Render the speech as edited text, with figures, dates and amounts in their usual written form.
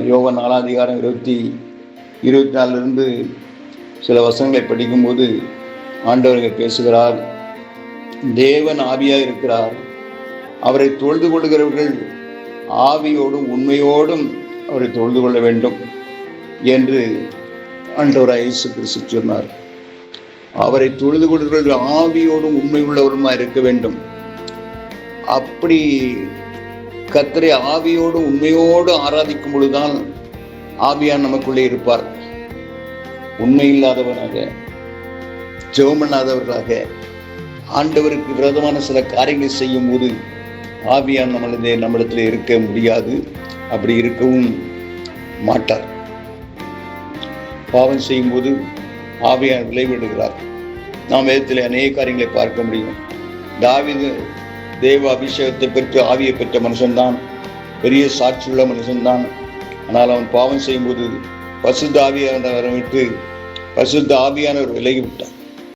யோவான் 4 அதிகாரம் 24 சில வசனங்களை படிக்கும்போது ஆண்டவர்கள் பேசுகிறார். தேவன் ஆவியாக இருக்கிறார், அவரை தொழுது கொள்கிறவர்கள் ஆவியோடும் உண்மையோடும் அவரை தொழுது கொள்ள வேண்டும் என்று ஆண்டவராய் இயேசு கிறிஸ்து சொன்னார். அவரை தொழுது கொள்கிறவர்கள் ஆவியோடும் உண்மை உள்ளவருமா இருக்க வேண்டும். அப்படி கர்த்தரை ஆவியோடும் உண்மையோடு ஆராதிக்கும் பொழுதுதான் ஆவியான் நமக்குள்ளே இருப்பார். உண்மை இல்லாதவனாக, ஜெபம் பண்ணாதவர்களாக, ஆண்டவருக்கு விரோதமான சில காரியங்களை செய்யும் போது ஆவியான் நம்மிடத்தில் இருக்க முடியாது. அப்படி இருக்கவும் மாட்டார். பாவம் செய்யும் போது ஆவியான் விளைவிடுகிறார். நாம் வேதத்தில் அநேக காரியங்களை பார்க்க முடியும். தாவீது தேவ அபிஷேகத்தை பெற்று ஆவியை பெற்ற மனுஷன்தான், பெரிய சாட்சியுள்ள மனுஷன்தான். ஆனால் அவன் பாவம் செய்யும்போது பரிசுத்த ஆவியானவரை விட்டு பரிசுத்த ஆவியானவர் விலகிவிட்டார்.